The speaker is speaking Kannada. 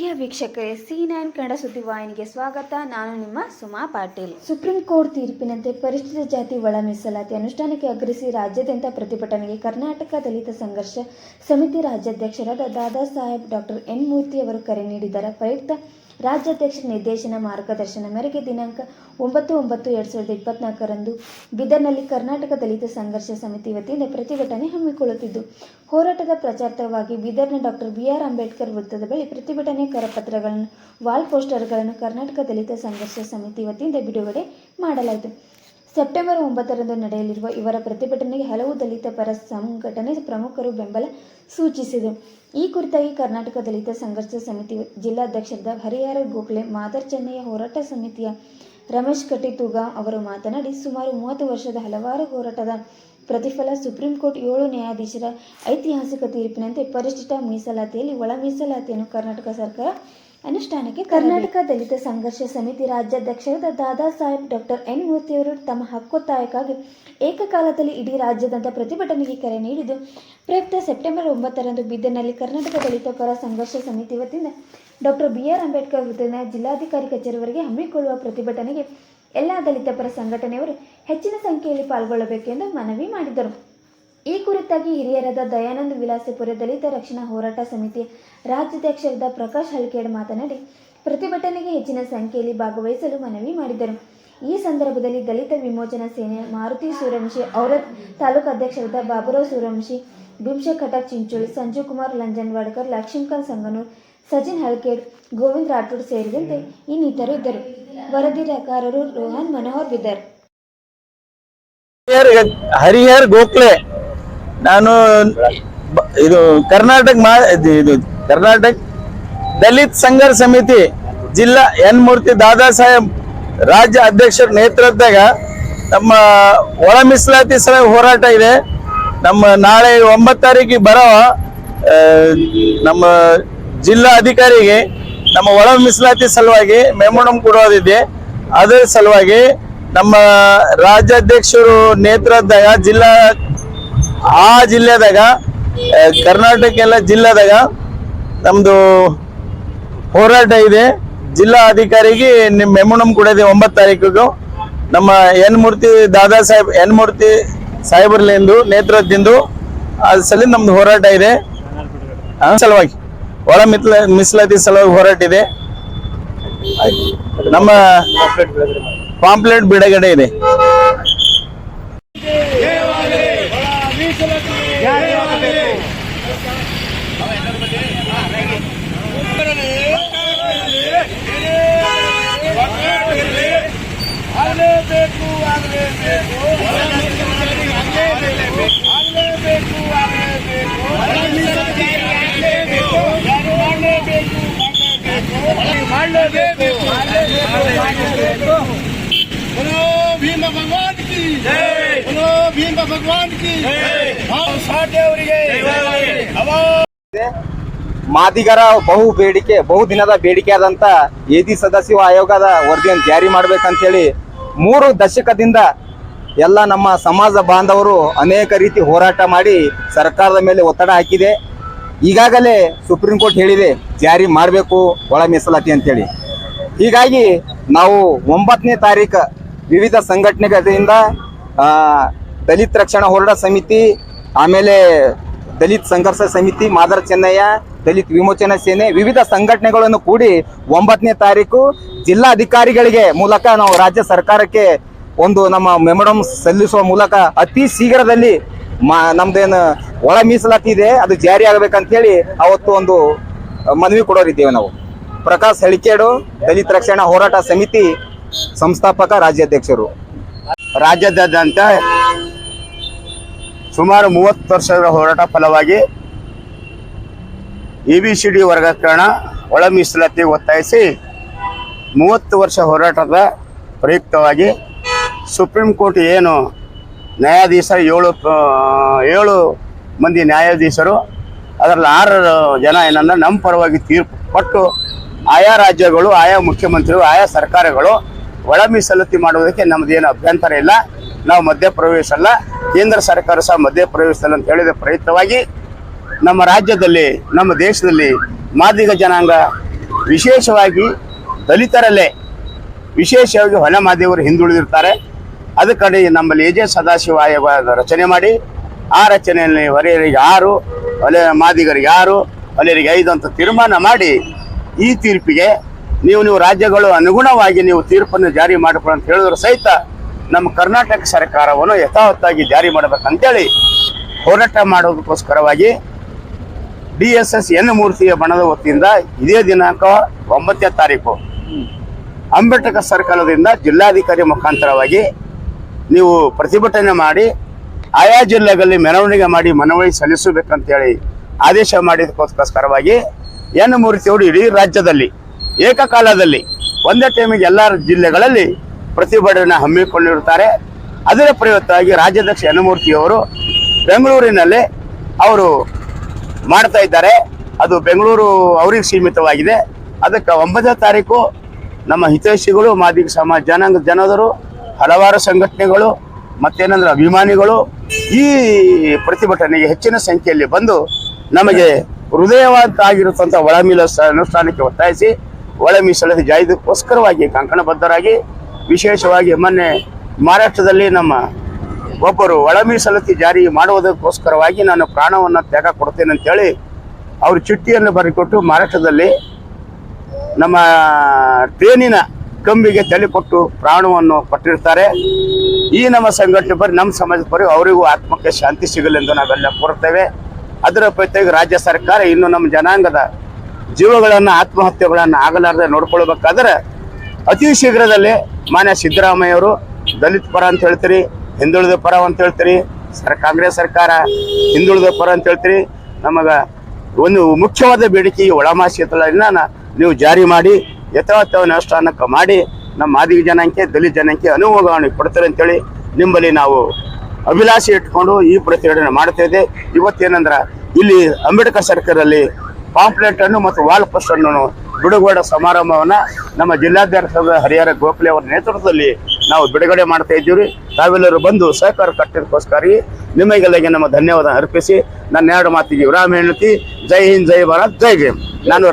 ಪ್ರಿಯ ವೀಕ್ಷಕರೇ, C9 ಕನ್ನಡ ಸುದ್ದಿವಾಹಿನಿಗೆ ಸ್ವಾಗತ. ನಾನು ನಿಮ್ಮ ಸುಮಾ ಪಾಟೀಲ್. ಸುಪ್ರೀಂ ಕೋರ್ಟ್ ತೀರ್ಪಿನಂತೆ ಪರಿಶಿಷ್ಟ ಜಾತಿ ಒಳ ಮೀಸಲಾತಿ ಅನುಷ್ಠಾನಕ್ಕೆ ಆಗ್ರಹಿಸಿ ರಾಜ್ಯಾದ್ಯಂತ ಪ್ರತಿಭಟನೆಗೆ ಕರ್ನಾಟಕ ದಲಿತ ಸಂಘರ್ಷ ಸಮಿತಿ ರಾಜ್ಯಾಧ್ಯಕ್ಷರಾದ ದಾದಾ ಸಾಹೇಬ್ ಡಾಕ್ಟರ್ ಎನ್ ಮೂರ್ತಿ ಅವರು ಕರೆ ನೀಡಿದ್ದಾರೆ. ಪ್ರಯುಕ್ತ ರಾಜ್ಯಾಧ್ಯಕ್ಷರ ನಿರ್ದೇಶನ ಮಾರ್ಗದರ್ಶನ ಮೇರೆಗೆ ದಿನಾಂಕ 9/9/2024 ಬೀದರ್ನಲ್ಲಿ ಕರ್ನಾಟಕ ದಲಿತ ಸಂಘರ್ಷ ಸಮಿತಿ ವತಿಯಿಂದ ಪ್ರತಿಭಟನೆ ಹಮ್ಮಿಕೊಳ್ಳುತ್ತಿದ್ದು, ಹೋರಾಟದ ಪ್ರಚಾರಾರ್ಥವಾಗಿ ಬೀದರ್ನ ಡಾಕ್ಟರ್ BR ಅಂಬೇಡ್ಕರ್ ವೃತ್ತದ ಬಳಿ ಪ್ರತಿಭಟನೆ ಕರಪತ್ರಗಳನ್ನು, ವಾಲ್ ಪೋಸ್ಟರ್ಗಳನ್ನು ಕರ್ನಾಟಕ ದಲಿತ ಸಂಘರ್ಷ ಸಮಿತಿ ವತಿಯಿಂದ ಬಿಡುಗಡೆ ಮಾಡಲಾಯಿತು. ಸೆಪ್ಟೆಂಬರ್ 9ರಂದು ನಡೆಯಲಿರುವ ಇವರ ಪ್ರತಿಭಟನೆಗೆ ಹಲವು ದಲಿತ ಪರ ಸಂಘಟನೆ ಪ್ರಮುಖರು ಬೆಂಬಲ ಸೂಚಿಸಿದರು. ಈ ಕುರಿತಾಗಿ ಕರ್ನಾಟಕ ದಲಿತ ಸಂಘರ್ಷ ಸಮಿತಿ ಜಿಲ್ಲಾಧ್ಯಕ್ಷರಾದ ಹರಿಹರ ಗೋಖಲೆ, ಮಾದರ್ ಚೆನ್ನಯ್ಯ, ಹೋರಾಟ ಸಮಿತಿಯ ರಮೇಶ್ ಕಟ್ಟಿತೂಗ ಅವರು ಮಾತನಾಡಿ, ಸುಮಾರು 30 ವರ್ಷದ ಹಲವಾರು ಹೋರಾಟದ ಪ್ರತಿಫಲ ಸುಪ್ರೀಂ ಕೋರ್ಟ್ 7 ನ್ಯಾಯಾಧೀಶರ ಐತಿಹಾಸಿಕ ತೀರ್ಪಿನಂತೆ ಪರಿಶಿಷ್ಟ ಮೀಸಲಾತಿಯಲ್ಲಿ ಒಳ ಮೀಸಲಾತಿಯನ್ನು ಕರ್ನಾಟಕ ಸರ್ಕಾರ ಅನುಷ್ಠಾನಕ್ಕೆ ಕರ್ನಾಟಕ ದಲಿತ ಸಂಘರ್ಷ ಸಮಿತಿ ರಾಜ್ಯಾಧ್ಯಕ್ಷರಾದ ದಾದಾ ಸಾಹೇಬ್ ಡಾಕ್ಟರ್ ಎನ್ ಮೂರ್ತಿಯವರು ತಮ್ಮ ಹಕ್ಕೊತ್ತಾಯಕ್ಕಾಗಿ ಏಕಕಾಲದಲ್ಲಿ ಇಡೀ ರಾಜ್ಯಾದ್ಯಂತ ಪ್ರತಿಭಟನೆಗೆ ಕರೆ ನೀಡಿದ್ದು, ಪ್ರಯುಕ್ತ ಸೆಪ್ಟೆಂಬರ್ 9ರಂದು ಬೀದರ್ನಲ್ಲಿ ಕರ್ನಾಟಕ ದಲಿತ ಪರ ಸಂಘರ್ಷ ಸಮಿತಿ ವತಿಯಿಂದ ಡಾಕ್ಟರ್ BR ಅಂಬೇಡ್ಕರ್ ವೃತ್ತದ ಜಿಲ್ಲಾಧಿಕಾರಿ ಕಚೇರಿವರೆಗೆ ಹಮ್ಮಿಕೊಳ್ಳುವ ಪ್ರತಿಭಟನೆಗೆ ಎಲ್ಲ ದಲಿತ ಪರ ಸಂಘಟನೆಯವರು ಹೆಚ್ಚಿನ ಸಂಖ್ಯೆಯಲ್ಲಿ ಪಾಲ್ಗೊಳ್ಳಬೇಕೆಂದು ಮನವಿ ಮಾಡಿದರು. ಈ ಕುರಿತಾಗಿ ಹಿರಿಯರಾದ ದಯಾನಂದ ವಿಲಾಸಪುರ ದಲಿತ ರಕ್ಷಣಾ ಹೋರಾಟ ಸಮಿತಿಯ ರಾಜ್ಯಾಧ್ಯಕ್ಷರಾದ ಪ್ರಕಾಶ್ ಹಳ್ಕೇಡ್ ಮಾತನಾಡಿ, ಪ್ರತಿಭಟನೆಗೆ ಹೆಚ್ಚಿನ ಸಂಖ್ಯೆಯಲ್ಲಿ ಭಾಗವಹಿಸಲು ಮನವಿ ಮಾಡಿದರು. ಈ ಸಂದರ್ಭದಲ್ಲಿ ದಲಿತ ವಿಮೋಚನಾ ಸೇನೆ ಮಾರುತಿ ಸೂರ್ಯವಂಶಿ, ಔರತ್ ತಾಲೂಕು ಅಧ್ಯಕ್ಷರಾದ ಬಾಬುರಾವ್ ಸೂರ್ಯವಂಶಿ, ಭೀಮಶೇಖ್ ಖಟಕ್ ಚಿಂಚೋಳಿ, ಸಂಜೀವ್ ಕುಮಾರ್ ಲಂಜನವಾಡ್ಕರ್, ಲಕ್ಷ್ಮೀಕಾಂತ್ ಸಂಗನೂರ್, ಸಚಿನ್ ಹಳ್ಕೇಡ್, ಗೋವಿಂದ್ ರಾಠೋಡ್ ಸೇರಿದಂತೆ ಇನ್ನಿತರು ಇದ್ದರು. ವರದಿಗಾರರು ರೋಹನ್ ಮನೋಹರ್ ಬಿದರ್. ಹರಿಹರ್ ಗೋಖಲೆ, ನಾನು ಇದು ಕರ್ನಾಟಕ ದಲಿತ ಸಂಘರ್ಷ ಸಮಿತಿ ಜಿಲ್ಲಾ ಎನ್ ಮೂರ್ತಿ ದಾದಾ ಸಾಹೇಬ್ ರಾಜ್ಯ ಅಧ್ಯಕ್ಷರ ನೇತೃತ್ವದಾಗ ನಮ್ಮ ಒಳ ಮೀಸಲಾತಿ ಸಲುವಾಗಿ ಹೋರಾಟ ಇದೆ. ನಮ್ಮ ನಾಳೆ 9 ತಾರೀಕಿಗೆ ಬರೋ ನಮ್ಮ ಜಿಲ್ಲಾ ಅಧಿಕಾರಿಗೆ ನಮ್ಮ ಒಳ ಮೀಸಲಾತಿ ಸಲುವಾಗಿ ಮೆಮೊರಂ ಕೊಡೋದಿದೆ. ಅದರ ಸಲುವಾಗಿ ನಮ್ಮ ರಾಜ್ಯಾಧ್ಯಕ್ಷರು ನೇತೃತ್ವದಾಗ ಜಿಲ್ಲೆದಾಗ ಕರ್ನಾಟಕ ಎಲ್ಲ ಜಿಲ್ಲೆದಾಗ ನಮ್ದು ಹೋರಾಟ ಇದೆ. ಜಿಲ್ಲಾ ಅಧಿಕಾರಿಗೆ ನಿಮ್ಮ ಮೆಮೊರಂ ಕೊಡೋದೆ 9 ತಾರೀಕಿಗೂ. ನಮ್ಮ ದಾದಾ ಸಾಹೇಬ್ ಎನ್ ಮೂರ್ತಿ ಸಾಹೇಬರ್ಲಿಂದು ನೇತೃತ್ವದಿಂದ ಅದ್ರ ಸಲ ನಮ್ದು ಹೋರಾಟ ಇದೆ. ಸಲುವಾಗಿ ಒಳ ಮೀಸಲಾತಿ ಸಲುವಾಗಿ ಹೋರಾಟ ಇದೆ. ನಮ್ಮ ಪಾಂಪ್ಲೆಟ್ ಬಿಡುಗಡೆ ಇದೆ. ಮಾದಿಗರ ಬಹುದಿನದ ಬೇಡಿಕೆಯಾದಂತ ಎದಿ ಸದಸ್ಯ ಆಯೋಗದ ವರದಿಯನ್ನು ಜಾರಿ ಮಾಡ್ಬೇಕಂತ ಹೇಳಿ 3 ದಶಕದಿಂದ ಎಲ್ಲ ನಮ್ಮ ಸಮಾಜ ಬಾಂಧವರು ಅನೇಕ ರೀತಿ ಹೋರಾಟ ಮಾಡಿ ಸರ್ಕಾರದ ಮೇಲೆ ಒತ್ತಡ ಹಾಕಿದೆ. ಈಗಾಗಲೇ ಸುಪ್ರೀಂ ಕೋರ್ಟ್ ಹೇಳಿದೆ ಜಾರಿ ಮಾಡಬೇಕು ಒಳ ಮೀಸಲಾತಿ ಅಂತೇಳಿ. ಹೀಗಾಗಿ ನಾವು 9ನೇ ತಾರೀಕು ವಿವಿಧ ಸಂಘಟನೆಗಳಿಂದ ದಲಿತ ರಕ್ಷಣಾ ಹೋರಾಟ ಸಮಿತಿ, ಆಮೇಲೆ ದಲಿತ ಸಂಘರ್ಷ ಸಮಿತಿ, ಮಾದರ್ ಚೆನ್ನಯ್ಯ, ದಲಿತ ವಿಮೋಚನಾ ಸೇನೆ, ವಿವಿಧ ಸಂಘಟನೆಗಳನ್ನು ಕೂಡಿ 9ನೇ ತಾರೀಕು ಜಿಲ್ಲಾಧಿಕಾರಿಗಳಿಗೆ ಮೂಲಕ ನಾವು ರಾಜ್ಯ ಸರ್ಕಾರಕ್ಕೆ ಒಂದು ನಮ್ಮ ಮೆಮೊರಂ ಸಲ್ಲಿಸುವ ಮೂಲಕ ಅತಿ ಶೀಘ್ರದಲ್ಲಿ ನಮ್ದೇನು ಒಳ ಮೀಸಲಾತಿ ಇದೆ ಅದು ಜಾರಿ ಆಗಬೇಕಂತೇಳಿ ಅವತ್ತು ಒಂದು ಮನವಿ ಕೊಡೋರಿದ್ದೇವೆ. ನಾವು ಪ್ರಕಾಶ್ ಹಳಿಕೇಡು, ದಲಿತ ರಕ್ಷಣಾ ಹೋರಾಟ ಸಮಿತಿ ಸಂಸ್ಥಾಪಕ ರಾಜ್ಯಾಧ್ಯಕ್ಷರು. ರಾಜ್ಯಾದ್ಯಂತ ಸುಮಾರು 30 ವರ್ಷಗಳ ಹೋರಾಟ ಫಲವಾಗಿ ABCD ವರ್ಗೀಕರಣ ಒಳ ಮೀಸಲಾತಿ ಒತ್ತಾಯಿಸಿ 30 ವರ್ಷ ಹೋರಾಟದ ಪ್ರಯುಕ್ತವಾಗಿ ಸುಪ್ರೀಂ ಕೋರ್ಟ್ ಏನು ನ್ಯಾಯಾಧೀಶರು 7 ಮಂದಿ ನ್ಯಾಯಾಧೀಶರು, ಅದರಲ್ಲಿ 6 ಜನ ಏನಂದ್ರೆ ನಮ್ಮ ಪರವಾಗಿ ತೀರ್ಪು ಕೊಟ್ಟು ಆಯಾ ರಾಜ್ಯಗಳು, ಆಯಾ ಮುಖ್ಯಮಂತ್ರಿಗಳು, ಆಯಾ ಸರ್ಕಾರಗಳು ಒಳ ಮೀಸಲಾತಿ ಮಾಡುವುದಕ್ಕೆ ನಮ್ಮದೇನು ಅಭ್ಯಂತರ ಇಲ್ಲ. ನಾವು ಮಧ್ಯಪ್ರವೇಶಲ್ಲ, ಕೇಂದ್ರ ಸರ್ಕಾರ ಸಹ ಮಧ್ಯಪ್ರವೇಶಲ್ಲ ಅಂತ ಹೇಳಿದ ಪ್ರಯುಕ್ತವಾಗಿ ನಮ್ಮ ರಾಜ್ಯದಲ್ಲಿ, ನಮ್ಮ ದೇಶದಲ್ಲಿ ಮಾದಿಗ ಜನಾಂಗ ವಿಶೇಷವಾಗಿ ದಲಿತರಲ್ಲೇ ವಿಶೇಷವಾಗಿ ಹೊಲ ಮಾದೇವರು ಹಿಂದುಳಿದಿರ್ತಾರೆ. ಅದಕ್ಕೆ ನಮ್ಮಲ್ಲಿ ಎ ಜೆ ಸದಾಶಿವ ಆಯೋಗ ರಚನೆ ಮಾಡಿ ಆ ರಚನೆಯಲ್ಲಿ ಹೊಲೆಯರಿಗೆ 6, ಹೊಲೆ ಮಾದಿಗರಿಗೆ 6, ಹೊಲೆಯರಿಗೆ 5 ಅಂತ ತೀರ್ಮಾನ ಮಾಡಿ ಈ ತೀರ್ಪಿಗೆ ನೀವು ರಾಜ್ಯಗಳು ಅನುಗುಣವಾಗಿ ನೀವು ತೀರ್ಪನ್ನು ಜಾರಿ ಮಾಡಬೇಕು ಅಂತ ಹೇಳಿದ್ರು ಸಹಿತ ನಮ್ಮ ಕರ್ನಾಟಕ ಸರ್ಕಾರವನ್ನು ಯಥಾವತ್ತಾಗಿ ಜಾರಿ ಮಾಡಬೇಕಂತೇಳಿ ಹೋರಾಟ ಮಾಡೋದಕ್ಕೋಸ್ಕರವಾಗಿ DSS ಎನ್ ಮೂರ್ತಿಯ ಬಣದ ವತಿಯಿಂದ ಇದೇ ದಿನಾಂಕ 9ನೇ ತಾರೀಕು ಅಂಬೇಡ್ಕರ್ ಸರ್ಕಲದಿಂದ ಜಿಲ್ಲಾಧಿಕಾರಿ ಮುಖಾಂತರವಾಗಿ ನೀವು ಪ್ರತಿಭಟನೆ ಮಾಡಿ ಆಯಾ ಜಿಲ್ಲೆಗಳಲ್ಲಿ ಮೆರವಣಿಗೆ ಮಾಡಿ ಮನವಿ ಸಲ್ಲಿಸಬೇಕಂತೇಳಿ ಆದೇಶ ಮಾಡಿದಕ್ಕೋಸ್ಕರವಾಗಿ ಎನ್ ಮೂರ್ತಿಯವರು ಇಡೀ ರಾಜ್ಯದಲ್ಲಿ ಏಕಕಾಲದಲ್ಲಿ ಒಂದೇ ಟೈಮಿಗೆ ಎಲ್ಲ ಜಿಲ್ಲೆಗಳಲ್ಲಿ ಪ್ರತಿಭಟನೆ ಹಮ್ಮಿಕೊಂಡಿರುತ್ತಾರೆ. ಅದರ ಪ್ರಯುಕ್ತವಾಗಿ ರಾಜ್ಯಾಧ್ಯಕ್ಷ ಎನ್ ಮೂರ್ತಿಯವರು ಬೆಂಗಳೂರಿನಲ್ಲಿ ಅವರು ಮಾಡ್ತಾ ಇದ್ದಾರೆ. ಅದು ಬೆಂಗಳೂರು ಅವರಿಗೆ ಸೀಮಿತವಾಗಿದೆ. ಅದಕ್ಕೆ 9ನೇ ತಾರೀಕು ನಮ್ಮ ಹಿತೈಷಿಗಳು, ಮಾದಿಗ ಸಮಾಜ, ಜನಾಂಗ ಜನದರು, ಹಲವಾರು ಸಂಘಟನೆಗಳು ಮತ್ತೇನಂದ್ರೆ ಅಭಿಮಾನಿಗಳು ಈ ಪ್ರತಿಭಟನೆಗೆ ಹೆಚ್ಚಿನ ಸಂಖ್ಯೆಯಲ್ಲಿ ಬಂದು ನಮಗೆ ಹೃದಯವಂತ ಆಗಿರುತ್ತಂಥ ಒಳ ಅನುಷ್ಠಾನಕ್ಕೆ ಒತ್ತಾಯಿಸಿ ಒಳ ಮೀಸಲಾತಿ ಜಾರಿಗೋಸ್ಕರವಾಗಿ ಕಂಕಣಬದ್ಧರಾಗಿ ವಿಶೇಷವಾಗಿ ಮೊನ್ನೆ ಮಹಾರಾಷ್ಟ್ರದಲ್ಲಿ ನಮ್ಮ ಒಬ್ಬರು ಒಳ ಮೀಸಲಾತಿ ಜಾರಿ ಮಾಡುವುದಕ್ಕೋಸ್ಕರವಾಗಿ ನಾನು ಪ್ರಾಣವನ್ನು ತ್ಯಾಗ ಕೊಡ್ತೇನೆ ಅಂತೇಳಿ ಅವರು ಚಿಟ್ಟಿಯನ್ನು ಬರೆಕೊಟ್ಟು ಮಹಾರಾಷ್ಟ್ರದಲ್ಲಿ ನಮ್ಮ ಟ್ರೇನಿನ ಕಂಬಿಗೆ ತಲೆ ಕೊಟ್ಟು ಪ್ರಾಣವನ್ನು ಕೊಟ್ಟಿರ್ತಾರೆ. ಈ ನಮ್ಮ ಸಂಘಟನೆ ಬರೀ ನಮ್ಮ ಸಮಾಜದ ಬರೀ ಅವರಿಗೂ ಆತ್ಮಕ್ಕೆ ಶಾಂತಿ ಸಿಗಲೆಂದು ನಾವೆಲ್ಲ ಕೋರುತ್ತೇವೆ. ಅದರ ಪ್ರತ್ಯೇಕ ರಾಜ್ಯ ಸರ್ಕಾರ ಇನ್ನು ನಮ್ಮ ಜನಾಂಗದ ಜೀವಗಳನ್ನು ಆತ್ಮಹತ್ಯೆಗಳನ್ನು ಆಗಲಾರದೆ ನೋಡ್ಕೊಳ್ಬೇಕಾದ್ರೆ ಅತಿ ಶೀಘ್ರದಲ್ಲೇ ಮಾನ್ಯ ಸಿದ್ದರಾಮಯ್ಯವರು ದಲಿತ ಪರ ಅಂತ ಹೇಳ್ತೀರಿ, ಹಿಂದುಳಿದ ಪರ ಅಂತ ಹೇಳ್ತೀರಿ, ಕಾಂಗ್ರೆಸ್ ಸರ್ಕಾರ ಹಿಂದುಳಿದ ಪರ ಅಂತ ಹೇಳ್ತೀರಿ. ನಮಗೆ ಒಂದು ಮುಖ್ಯವಾದ ಬೇಡಿಕೆ ಈ ಒಳಮಾಶೀತಲನ್ನ ನೀವು ಜಾರಿ ಮಾಡಿ ಯಥಾವತ್ತ ಅನುಷ್ಠಾನಕ್ಕೆ ಮಾಡಿ ನಮ್ಮ ಮಾದಿಗ ಜನಾಂಗಕ್ಕೆ ದಲಿತ ಜನಾಂಗಕ್ಕೆ ಅನುಭವಗಳನ್ನು ಕೊಡ್ತಾರೆ ಅಂತೇಳಿ ನಿಮ್ಮಲ್ಲಿ ನಾವು ಅಭಿಲಾಷೆ ಇಟ್ಕೊಂಡು ಈ ಪ್ರತಿಭಟನೆ ಮಾಡ್ತಾ ಇದೆ. ಇವತ್ತೇನಂದ್ರೆ ಇಲ್ಲಿ ಅಂಬೇಡ್ಕರ್ ಸರ್ಕಲಲ್ಲಿ ಪಾಂಪ್ಲೆಟ್ ಅನ್ನು ಮತ್ತು ವಾಲ್ ಪೋಸ್ಟ್ ಅನ್ನು ಬಿಡುಗಡೆ ಸಮಾರಂಭವನ್ನ ನಮ್ಮ ಜಿಲ್ಲಾಧ್ಯಕ್ಷ ಹರಿಹರ ಗೋಖಲೆ ಅವರ ನೇತೃತ್ವದಲ್ಲಿ ನಾವು ಬಿಡುಗಡೆ ಮಾಡ್ತಾ ಇದ್ದೀವಿ. ತಾವೆಲ್ಲರೂ ಬಂದು ಸಹಕಾರ ಕಟ್ಟಿದಕ್ಕೋಸ್ಕರ ನಿಮಗೆಲ್ಲಗೆ ನಮ್ಮ ಧನ್ಯವಾದ ಅರ್ಪಿಸಿ ನನ್ನ 2 ಮಾತಿಗೆ ವಿರಾಮ ಹೇಳ್ತಿ. ಜೈ ಹಿಂದ್, ಜೈ ಭಾರತ್, ಜೈ ಭೀಮ್. ನಾನು